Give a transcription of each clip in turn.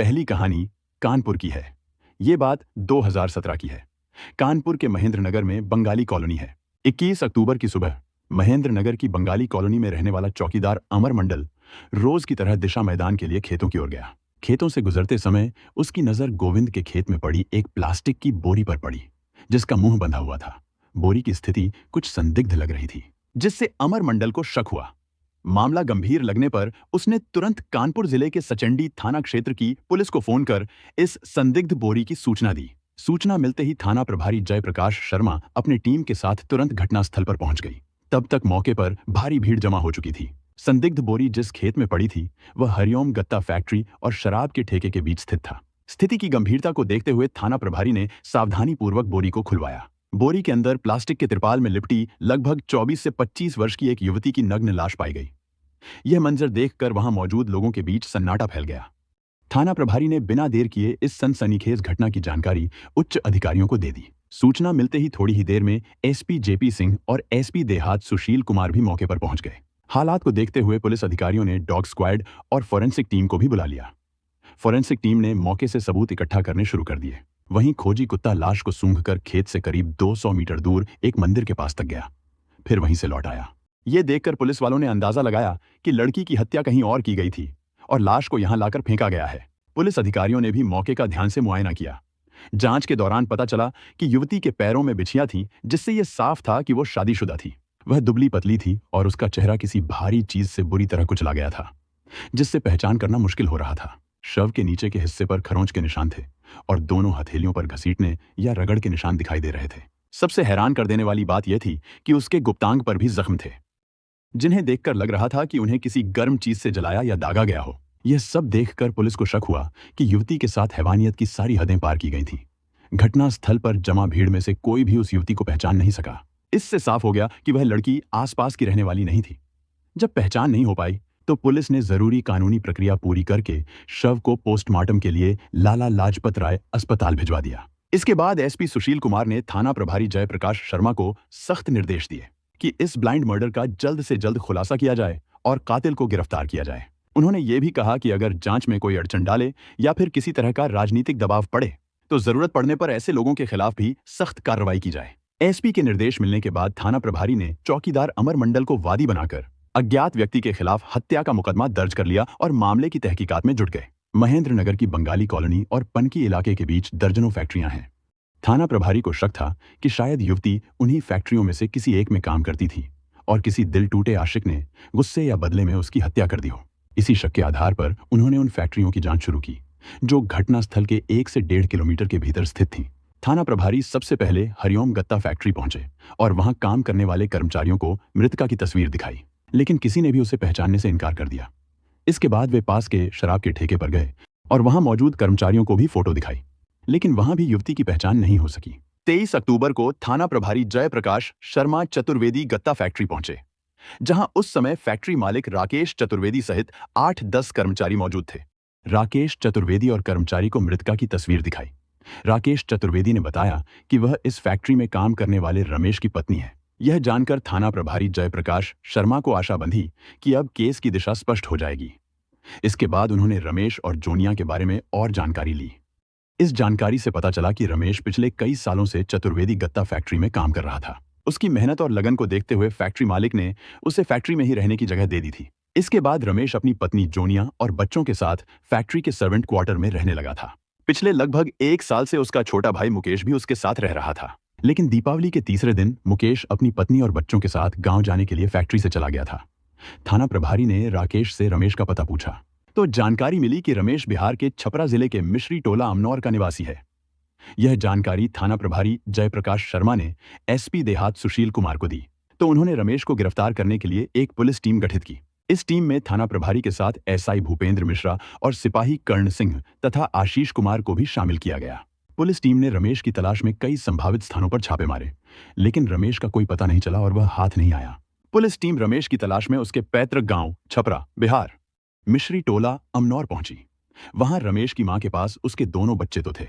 पहली कहानी कानपुर की है। ये बात 2017 की है। कानपुर के महेंद्र नगर में बंगाली कॉलोनी है। 21 अक्टूबर की सुबह महेंद्र नगर की बंगाली कॉलोनी में रहने वाला चौकीदार अमर मंडल रोज की तरह दिशा मैदान के लिए खेतों की ओर गया। खेतों से गुजरते समय उसकी नजर गोविंद के खेत में पड़ी एक प्लास्टिक की बोरी पर पड़ी, जिसका मुंह बंधा हुआ था। बोरी की स्थिति कुछ संदिग्ध लग रही थी, जिससे अमर मंडल को शक हुआ। मामला गंभीर लगने पर उसने तुरंत कानपुर जिले के सचंडी थाना क्षेत्र की पुलिस को फोन कर इस संदिग्ध बोरी की सूचना दी। सूचना मिलते ही थाना प्रभारी जयप्रकाश शर्मा अपनी टीम के साथ तुरंत घटनास्थल पर पहुंच गई। तब तक मौके पर भारी भीड़ जमा हो चुकी थी। संदिग्ध बोरी जिस खेत में पड़ी थी वह हरिओम गत्ता फैक्ट्री और शराब के ठेके के बीच स्थित था। स्थिति की गंभीरता को देखते हुए थाना प्रभारी ने सावधानी पूर्वक बोरी को खुलवाया। बोरी के अंदर प्लास्टिक के तिरपाल में लिपटी लगभग 24 से 25 वर्ष की एक युवती की नग्न लाश पाई गई। यह मंजर देखकर वहां मौजूद लोगों के बीच सन्नाटा फैल गया। थाना प्रभारी ने बिना देर किए इस सनसनीखेज घटना की जानकारी उच्च अधिकारियों को दे दी। सूचना मिलते ही थोड़ी ही देर में एसपी जेपी सिंह और एसपी देहात सुशील कुमार भी मौके पर पहुंच गए। हालात को देखते हुए पुलिस अधिकारियों ने डॉग स्क्वाड और फोरेंसिक टीम को भी बुला लिया। फोरेंसिक टीम ने मौके से सबूत इकट्ठा करने शुरू कर दिए। वहीं खोजी कुत्ता लाश को सूंघकर खेत से करीब 200 मीटर दूर एक मंदिर के पास तक गया, फिर वहीं से लौट आया। ये देखकर पुलिस वालों ने अंदाजा लगाया कि लड़की की हत्या कहीं और की गई थी और लाश को यहां लाकर फेंका गया है। पुलिस अधिकारियों ने भी मौके का ध्यान से मुआयना किया। जांच के दौरान पता चला कि युवती के पैरों में बिछियां थीं, जिससे यह साफ था कि वो शादीशुदा थी। वह दुबली पतली थी और उसका चेहरा किसी भारी चीज से बुरी तरह कुचला गया था, जिससे पहचान करना मुश्किल हो रहा था। शव के नीचे के हिस्से पर खरोंच के निशान थे और दोनों हथेलियों पर घसीटने या रगड़ के निशान दिखाई दे रहे थे। सबसे हैरान कर देने वाली बात यह थी कि उसके गुप्तांग पर भी जख्म थे, जिन्हें देखकर लग रहा था कि उन्हें किसी गर्म चीज से जलाया या दागा गया हो। यह सब देखकर पुलिस को शक हुआ कि युवती के साथ हैवानियत की सारी हदें पार की गई थीं। घटनास्थल पर जमा भीड़ में से कोई भी उस युवती को पहचान नहीं सका। इससे साफ हो गया कि वह लड़की आसपास की रहने वाली नहीं थी। जब पहचान नहीं हो पाई तो पुलिस ने जरूरी कानूनी प्रक्रिया पूरी करके शव को पोस्टमार्टम के लिए लाला लाजपत राय अस्पताल भिजवा दिया। इसके बाद एसपी सुशील कुमार ने थाना प्रभारी जयप्रकाश शर्मा को सख्त निर्देश दिए कि इस ब्लाइंड मर्डर का जल्द से जल्द खुलासा किया जाए और कातिल को गिरफ्तार किया जाए। उन्होंने ये भी कहा कि अगर जांच में कोई अड़चन डाले या फिर किसी तरह का राजनीतिक दबाव पड़े तो जरूरत पड़ने पर ऐसे लोगों के खिलाफ भी सख्त कार्रवाई की जाए। एसपी के निर्देश मिलने के बाद थाना प्रभारी ने चौकीदार अमर मंडल को वादी बनाकर अज्ञात व्यक्ति के खिलाफ हत्या का मुकदमा दर्ज कर लिया और मामले की तहकीकात में जुट गए। महेंद्र नगर की बंगाली कॉलोनी और पनकी इलाके के बीच दर्जनों फैक्ट्रियां हैं। थाना प्रभारी को शक था कि शायद युवती उन्हीं फैक्ट्रियों में से किसी एक में काम करती थी और किसी दिल टूटे आशिक ने गुस्से या बदले में उसकी हत्या कर दी हो। इसी शक के आधार पर उन्होंने उन फैक्ट्रियों की जांच शुरू की जो घटनास्थल के 1 से 1.5 किलोमीटर के भीतर स्थित थीं। थाना प्रभारी सबसे पहले हरिओम गत्ता फैक्ट्री पहुंचे और वहां काम करने वाले कर्मचारियों को मृतका की तस्वीर दिखाई, लेकिन किसी ने भी उसे पहचानने से इनकार कर दिया। इसके बाद वे पास के शराब के ठेके पर गए और वहां मौजूद कर्मचारियों को भी फोटो दिखाई, लेकिन वहां भी युवती की पहचान नहीं हो सकी। 23 अक्टूबर को थाना प्रभारी जयप्रकाश शर्मा चतुर्वेदी गत्ता फैक्ट्री पहुंचे, जहां उस समय फैक्ट्री मालिक राकेश चतुर्वेदी सहित 8-10 कर्मचारी मौजूद थे। राकेश चतुर्वेदी और कर्मचारी को मृतका की तस्वीर दिखाई। राकेश चतुर्वेदी ने बताया कि वह इस फैक्ट्री में काम करने वाले रमेश की पत्नी है। यह जानकर थाना प्रभारी जयप्रकाश शर्मा को आशा बंधी कि अब केस की दिशा स्पष्ट हो जाएगी। इसके बाद उन्होंने रमेश और जोनिया के बारे में और जानकारी ली। इस जानकारी से पता चला कि रमेश पिछले कई सालों से चतुर्वेदी गत्ता फैक्ट्री में काम कर रहा था। उसकी मेहनत और लगन को देखते हुए फैक्ट्री मालिक ने उसे फैक्ट्री में ही रहने की जगह दे दी थी। इसके बाद रमेश अपनी पत्नी जोनिया और बच्चों के साथ फैक्ट्री के सर्वेंट क्वार्टर में रहने लगा था। पिछले लगभग 1 साल से उसका छोटा भाई मुकेश भी उसके साथ रह रहा था, लेकिन दीपावली के तीसरे दिन मुकेश अपनी पत्नी और बच्चों के साथ गांव जाने के लिए फैक्ट्री से चला गया था। थाना प्रभारी ने राकेश से रमेश का पता पूछा तो जानकारी मिली कि रमेश बिहार के छपरा जिले के मिश्री टोला अमनौर का निवासी है। यह जानकारी थाना प्रभारी जयप्रकाश शर्मा ने एसपी देहात सुशील कुमार को दी तो उन्होंने रमेश को गिरफ्तार करने के लिए एक पुलिस टीम गठित की। इस टीम में थाना प्रभारी के साथ एसआई भूपेंद्र मिश्रा और सिपाही कर्ण सिंह तथा आशीष कुमार को भी शामिल किया गया। पुलिस टीम ने रमेश की तलाश में कई संभावित स्थानों पर छापे मारे, लेकिन रमेश का कोई पता नहीं चला और वह हाथ नहीं आया। पुलिस टीम रमेश की तलाश में उसके पैतृक गांव छपरा बिहार मिश्री टोला अमनौर पहुंची। वहां रमेश की मां के पास उसके दोनों बच्चे तो थे,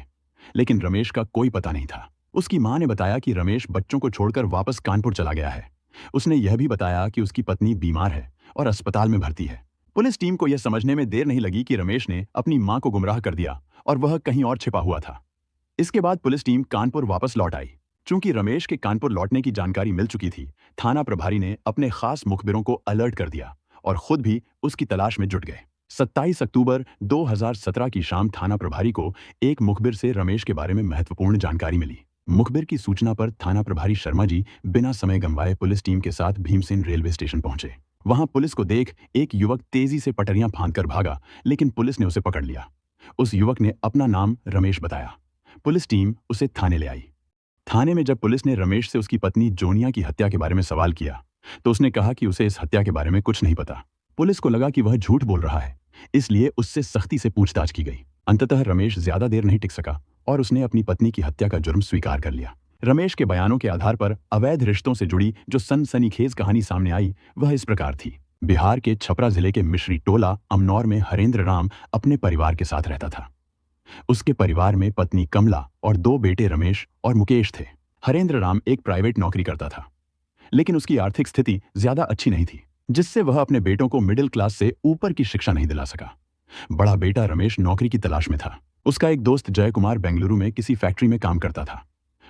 लेकिन रमेश का कोई पता नहीं था। उसकी मां ने बताया कि रमेश बच्चों को छोड़कर वापस कानपुर चला गया है। उसने यह भी बताया कि उसकी पत्नी बीमार है और अस्पताल में भर्ती है। पुलिस टीम को यह समझने में देर नहीं लगी कि रमेश ने अपनी मां को गुमराह कर दिया और वह कहीं और छिपा हुआ था। इसके बाद पुलिस टीम कानपुर वापस लौट आई। चूंकि रमेश के कानपुर लौटने की जानकारी मिल चुकी थी, थाना प्रभारी ने अपने खास मुखबिरों को अलर्ट कर दिया और खुद भी उसकी तलाश में जुट गए। 27 अक्टूबर 2017 की शाम थाना प्रभारी को एक मुखबिर से रमेश के बारे में महत्वपूर्ण जानकारी मिली। मुखबिर की सूचना पर थाना प्रभारी शर्मा जी बिना समय गंवाए पुलिस टीम के साथ भीमसेन रेलवे स्टेशन पहुंचे। वहां पुलिस को देख एक युवक तेजी से पटरियां फांदकर भागा, लेकिन पुलिस ने उसे पकड़ लिया। उस युवक ने अपना नाम रमेश बताया। पुलिस टीम उसे थाने ले आई। थाने में जब पुलिस ने रमेश से उसकी पत्नी जोनिया की हत्या के बारे में सवाल किया, तो उसने कहा कि उसे इस हत्या के बारे में कुछ नहीं पता। पुलिस को लगा कि वह झूठ बोल रहा है, इसलिए उससे सख्ती से पूछताछ की गई। अंततः रमेश ज्यादा देर नहीं टिक सका और उसने अपनी पत्नी की हत्या का जुर्म स्वीकार कर लिया। रमेश के बयानों के आधार पर अवैध रिश्तों से जुड़ी जो सनसनीखेज कहानी सामने आई, वह इस प्रकार थी। बिहार के छपरा जिले के मिश्री टोला अमनौर में हरेंद्र राम अपने परिवार के साथ रहता था। उसके परिवार में पत्नी कमला और 2 बेटे रमेश और मुकेश थे। हरेंद्र राम एक प्राइवेट नौकरी करता था, लेकिन उसकी आर्थिक स्थिति ज्यादा अच्छी नहीं थी, जिससे वह अपने बेटों को मिडिल क्लास से ऊपर की शिक्षा नहीं दिला सका। बड़ा बेटा रमेश नौकरी की तलाश में था। उसका एक दोस्त जय कुमार बेंगलुरु में किसी फैक्ट्री में काम करता था।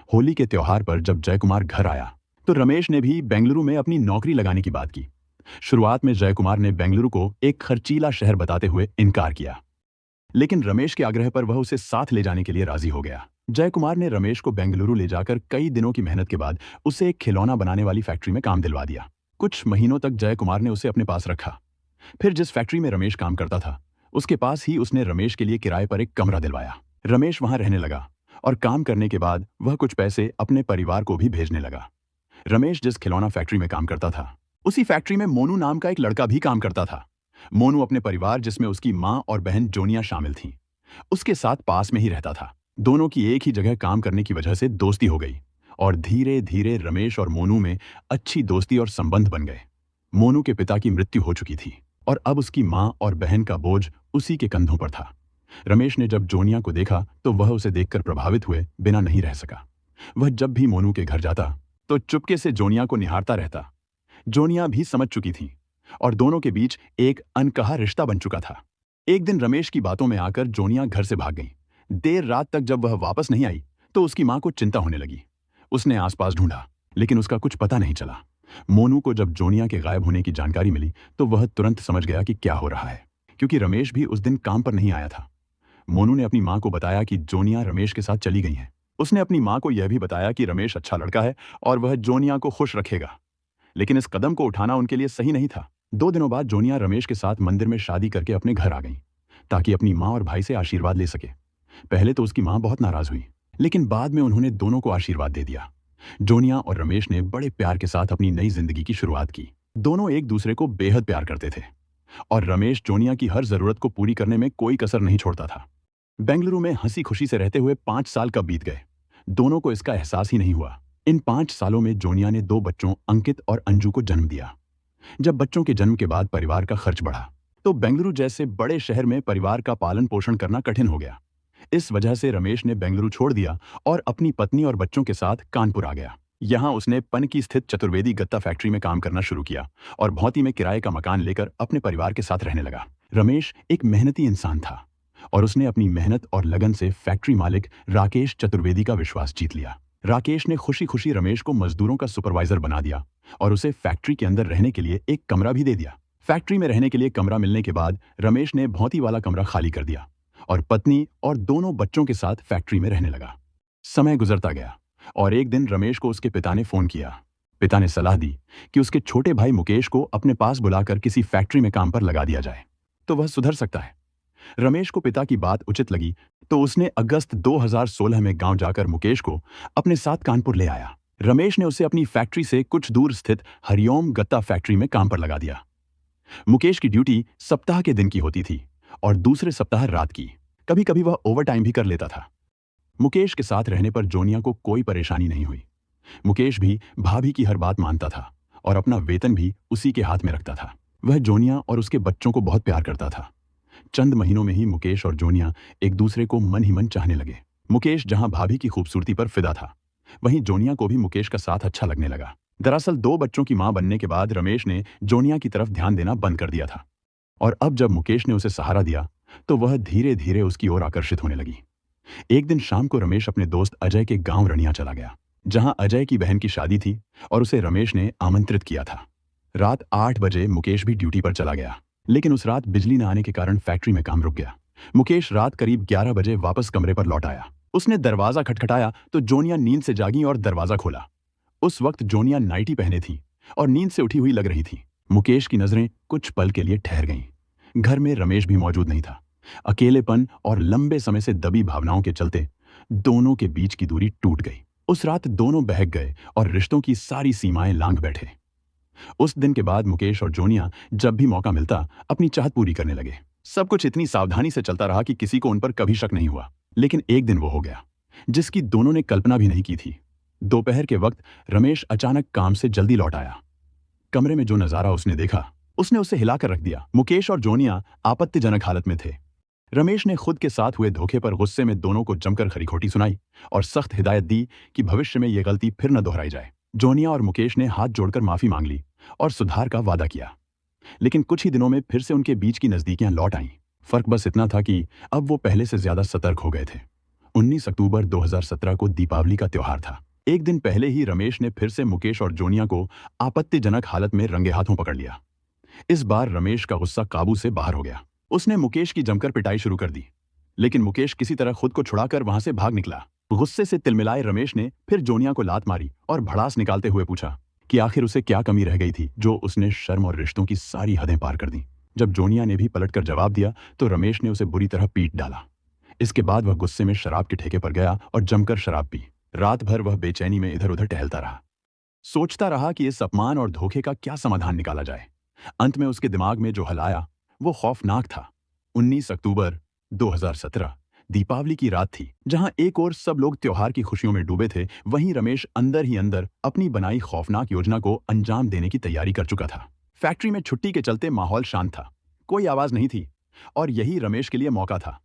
होली के त्योहार पर जब जय कुमार घर आया, तो रमेश ने भी बेंगलुरु में अपनी नौकरी लगाने की बात की। शुरुआत में जय कुमार ने बेंगलुरु को एक खर्चीला शहर बताते हुए इनकार किया, लेकिन रमेश के आग्रह पर वह उसे साथ ले जाने के लिए राजी हो गया। जय कुमार ने रमेश को बेंगलुरु ले जाकर कई दिनों की मेहनत के बाद उसे एक खिलौना बनाने वाली फैक्ट्री में काम दिलवा दिया। कुछ महीनों तक जय कुमार ने उसे अपने पास रखा। फिर जिस फैक्ट्री में रमेश काम करता था, उसके पास ही उसने रमेश के लिए किराए पर एक कमरा दिलवाया। रमेश वहां रहने लगा और काम करने के बाद वह कुछ पैसे अपने परिवार को भी भेजने लगा। रमेश जिस खिलौना फैक्ट्री में काम करता था, उसी फैक्ट्री में मोनू नाम का एक लड़का भी काम करता था। मोनू अपने परिवार, जिसमें उसकी मां और बहन जोनिया शामिल थीं, उसके साथ पास में ही रहता था। दोनों की एक ही जगह काम करने की वजह से दोस्ती हो गई और धीरे धीरे रमेश और मोनू में अच्छी दोस्ती और संबंध बन गए। मोनू के पिता की मृत्यु हो चुकी थी और अब उसकी मां और बहन का बोझ उसी के कंधों पर था। रमेश ने जब जोनिया को देखा तो वह उसे देखकर प्रभावित हुए बिना नहीं रह सका। वह जब भी मोनू के घर जाता तो चुपके से जोनिया को निहारता रहता। जोनिया भी समझ चुकी थी और दोनों के बीच एक अनकहा रिश्ता बन चुका था। एक दिन रमेश की बातों में आकर जोनिया घर से भाग गई। देर रात तक जब वह वापस नहीं आई तो उसकी मां को चिंता होने लगी। उसने आसपास ढूंढा, लेकिन उसका कुछ पता नहीं चला। मोनू को जब जोनिया के गायब होने की जानकारी मिली तो वह तुरंत समझ गया कि क्या हो रहा है, क्योंकि रमेश भी उस दिन काम पर नहीं आया था। मोनू ने अपनी मां को बताया कि जोनिया रमेश के साथ चली गई हैं। उसने अपनी मां को यह भी बताया कि रमेश अच्छा लड़का है और वह जोनिया को खुश रखेगा, लेकिन इस कदम को उठाना उनके लिए सही नहीं था। 2 दिनों बाद जोनिया रमेश के साथ मंदिर में शादी करके अपने घर आ गई, ताकि अपनी मां और भाई से आशीर्वाद ले सके। पहले तो उसकी मां बहुत नाराज हुई, लेकिन बाद में उन्होंने दोनों को आशीर्वाद दे दिया। जोनिया और रमेश ने बड़े प्यार के साथ अपनी नई जिंदगी की शुरुआत की। दोनों एक दूसरे को बेहद प्यार करते थे और रमेश जोनिया की हर जरूरत को पूरी करने में कोई कसर नहीं छोड़ता था। बेंगलुरु में हंसी खुशी से रहते हुए 5 साल कब बीत गए, दोनों को इसका एहसास ही नहीं हुआ। इन 5 सालों में जोनिया ने 2 बच्चों अंकित और अंजू को जन्म दिया। जब बच्चों के जन्म के बाद परिवार का खर्च बढ़ा तो बेंगलुरु जैसे बड़े शहर में परिवार का पालन पोषण करना कठिन हो गया। इस वजह से रमेश ने बेंगलुरु छोड़ दिया और अपनी पत्नी और बच्चों के साथ कानपुर आ गया। यहाँ उसने पनकी स्थित चतुर्वेदी गत्ता फैक्ट्री में काम करना शुरू किया और भौंती में किराए का मकान लेकर अपने परिवार के साथ रहने लगा। रमेश एक मेहनती इंसान था और उसने अपनी मेहनत और लगन से फैक्ट्री मालिक राकेश चतुर्वेदी का विश्वास जीत लिया। राकेश ने खुशी खुशी रमेश को मजदूरों का सुपरवाइजर बना दिया और उसे फैक्ट्री के अंदर रहने के लिए एक कमरा भी दे दिया। फैक्ट्री में रहने के लिए कमरा मिलने के बाद रमेश ने भौंती वाला कमरा खाली कर दिया और पत्नी और दोनों बच्चों के साथ फैक्ट्री में रहने लगा। समय गुजरता गया और एक दिन रमेश को उसके पिता ने फोन किया। पिता ने सलाह दी कि उसके छोटे भाई मुकेश को अपने पास बुलाकर किसी फैक्ट्री में काम पर लगा दिया जाए, तो वह सुधर सकता है। रमेश को पिता की बात उचित लगी तो उसने अगस्त 2016 में गांव जाकर मुकेश को अपने साथ कानपुर ले आया। रमेश ने उसे अपनी फैक्ट्री से कुछ दूर स्थित हरिओम गत्ता फैक्ट्री में काम पर लगा दिया। मुकेश की ड्यूटी सप्ताह के दिन की होती थी और दूसरे सप्ताह रात की। कभी कभी वह ओवरटाइम भी कर लेता था। मुकेश के साथ रहने पर जोनिया को कोई परेशानी नहीं हुई। मुकेश भी भाभी की हर बात मानता था और अपना वेतन भी उसी के हाथ में रखता था। वह जोनिया और उसके बच्चों को बहुत प्यार करता था। चंद महीनों में ही मुकेश और जोनिया एक दूसरे को मन ही मन चाहने लगे। मुकेश जहां भाभी की खूबसूरती पर फिदा था, वहीं जोनिया को भी मुकेश का साथ अच्छा लगने लगा। दरअसल 2 बच्चों की मां बनने के बाद रमेश ने जोनिया की तरफ ध्यान देना बंद कर दिया था और अब जब मुकेश ने उसे सहारा दिया तो वह धीरे धीरे उसकी ओर आकर्षित होने लगी। एक दिन शाम को रमेश अपने दोस्त अजय के गांव रनिया चला गया, जहां अजय की बहन की शादी थी और उसे रमेश ने आमंत्रित किया था। रात 8 बजे मुकेश भी ड्यूटी पर चला गया, लेकिन उस रात बिजली न आने के कारण फैक्ट्री में काम रुक गया। मुकेश रात करीब 11 बजे वापस कमरे पर लौट आया। उसने दरवाजा खटखटाया तो जोनिया नींद से जागी और दरवाजा खोला। उस वक्त जोनिया नाइटी पहने थी और नींद से उठी हुई लग रही थी। मुकेश की नजरें कुछ पल के लिए ठहर गईं। घर में रमेश भी मौजूद नहीं था। अकेलेपन और लंबे समय से दबी भावनाओं के चलते दोनों के बीच की दूरी टूट गई। उस रात दोनों बहक गए और रिश्तों की सारी सीमाएं लांघ बैठे। उस दिन के बाद मुकेश और जोनिया जब भी मौका मिलता अपनी चाहत पूरी करने लगे। सब कुछ इतनी सावधानी से चलता रहा कि किसी को उन पर कभी शक नहीं हुआ। लेकिन एक दिन वो हो गया जिसकी दोनों ने कल्पना भी नहीं की थी। दोपहर के वक्त रमेश अचानक काम से जल्दी लौट आया। कमरे में जो नजारा उसने देखा उसने उसे हिलाकर रख दिया। मुकेश और जोनिया आपत्तिजनक हालत में थे। रमेश ने खुद के साथ हुए धोखे पर गुस्से में दोनों को जमकर खरी-खोटी सुनाई और सख्त हिदायत दी कि भविष्य में यह गलती फिर न दोहराई जाए। जोनिया और मुकेश ने हाथ जोड़कर माफी मांग ली और सुधार का वादा किया। लेकिन कुछ ही दिनों में फिर से उनके बीच की नजदीकियां लौट आईं। फर्क बस इतना था कि अब वो पहले से ज्यादा सतर्क हो गए थे। 19 अक्टूबर 2017 को दीपावली का त्योहार था। एक दिन पहले ही रमेश ने फिर से मुकेश और जोनिया को आपत्तिजनक हालत में रंगे हाथों पकड़ लिया। इस बार रमेश का गुस्सा काबू से बाहर हो गया। उसने मुकेश की जमकर पिटाई शुरू कर दी, लेकिन मुकेश किसी तरह खुद को छुड़ाकर वहां से भाग निकला। गुस्से से तिलमिलाए रमेश ने फिर जोनिया को लात मारी और भड़ास निकालते हुए पूछा कि आखिर उसे क्या कमी रह गई थी जो उसने शर्म और रिश्तों की सारी हदें पार कर दी। जब जोनिया ने भी पलटकर जवाब दिया तो रमेश ने उसे बुरी तरह पीट डाला। इसके बाद वह गुस्से में शराब के ठेके पर गया और जमकर शराब पी। रात भर वह बेचैनी में इधर उधर टहलता रहा। सोचता रहा कि इस अपमान और धोखे का क्या समाधान निकाला जाए। अंत में उसके दिमाग में जो हल आया वो खौफनाक था। 19 अक्टूबर 2017 दीपावली की रात थी। जहां एक ओर सब लोग त्योहार की खुशियों में डूबे थे, वहीं रमेश अंदर ही अंदर अपनी बनाई खौफनाक योजना को अंजाम देने की तैयारी कर चुका था। फैक्ट्री में छुट्टी के चलते माहौल शांत था, कोई आवाज नहीं थी और यही रमेश के लिए मौका था।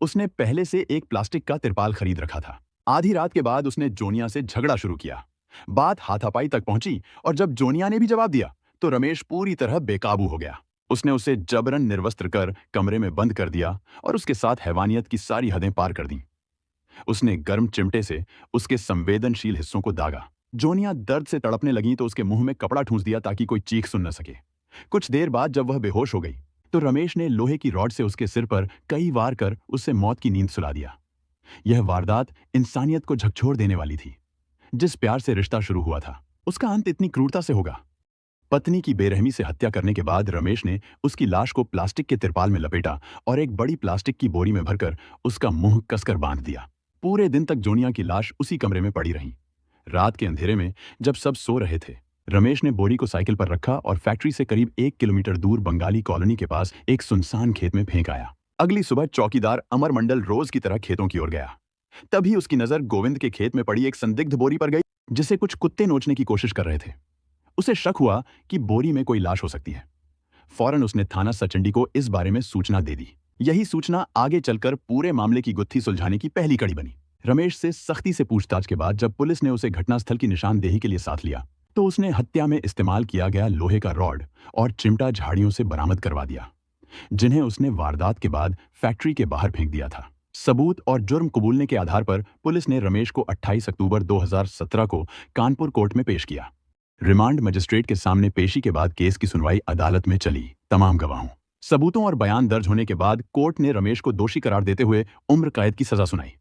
उसने पहले से एक प्लास्टिक का तिरपाल खरीद रखा था। आधी रात के बाद उसने जोनिया से झगड़ा शुरू किया। बात हाथापाई तक पहुंची और जब जोनिया ने भी जवाब दिया तो रमेश पूरी तरह बेकाबू हो गया। उसने उसे जबरन निर्वस्त्र कर कमरे में बंद कर दिया और उसके साथ हैवानियत की सारी हदें पार कर दी। उसने गर्म चिमटे से उसके संवेदनशील हिस्सों को दागा। जोनिया दर्द से तड़पने लगी तो उसके मुंह में कपड़ा ठूंस दिया ताकि कोई चीख सुन न सके। कुछ देर बाद जब वह बेहोश हो गई तो रमेश ने लोहे की रॉड से उसके सिर पर कई वार कर उससे मौत की नींद सुला दिया। यह वारदात इंसानियत को झकझोर देने वाली थी। जिस प्यार से रिश्ता शुरू हुआ था उसका अंत इतनी क्रूरता से होगा। पत्नी की बेरहमी से हत्या करने के बाद रमेश ने उसकी लाश को प्लास्टिक के तिरपाल में लपेटा और एक बड़ी प्लास्टिक की बोरी में भरकर उसका मुंह कसकर बांध दिया। पूरे दिन तक जोनिया की लाश उसी कमरे में पड़ी रही। रात के अंधेरे में जब सब सो रहे थे, रमेश ने बोरी को साइकिल पर रखा और फैक्ट्री से करीब 1 किलोमीटर दूर बंगाली कॉलोनी के पास एक सुनसान खेत में फेंक आया। अगली सुबह चौकीदार अमर मंडल रोज की तरह खेतों की ओर गया। तभी उसकी नजर गोविंद के खेत में पड़ी एक संदिग्ध बोरी पर गई, जिसे कुछ कुत्ते नोचने की कोशिश कर रहे थे। उसे शक हुआ कि बोरी में कोई लाश हो सकती है। फौरन उसने थाना सचंडी को इस बारे में सूचना दे दी। यही सूचना आगे चलकर पूरे मामले की गुत्थी सुलझाने की पहली कड़ी बनी। रमेश से सख्ती से पूछताछ के बाद जब पुलिस ने उसे घटनास्थल की निशानदेही के लिए साथ लिया तो उसने हत्या में इस्तेमाल किया गया लोहे का रॉड और चिमटा झाड़ियों से बरामद करवा दिया, जिन्हें उसने वारदात के बाद फैक्ट्री के बाहर फेंक दिया था। सबूत और जुर्म कबूलने के आधार पर पुलिस ने रमेश को 28 अक्टूबर 2017 को कानपुर कोर्ट में पेश किया। रिमांड मजिस्ट्रेट के सामने पेशी के बाद केस की सुनवाई अदालत में चली। तमाम गवाहों, सबूतों और बयान दर्ज होने के बाद कोर्ट ने रमेश को दोषी करार देते हुए उम्र कैद की सजा सुनाई।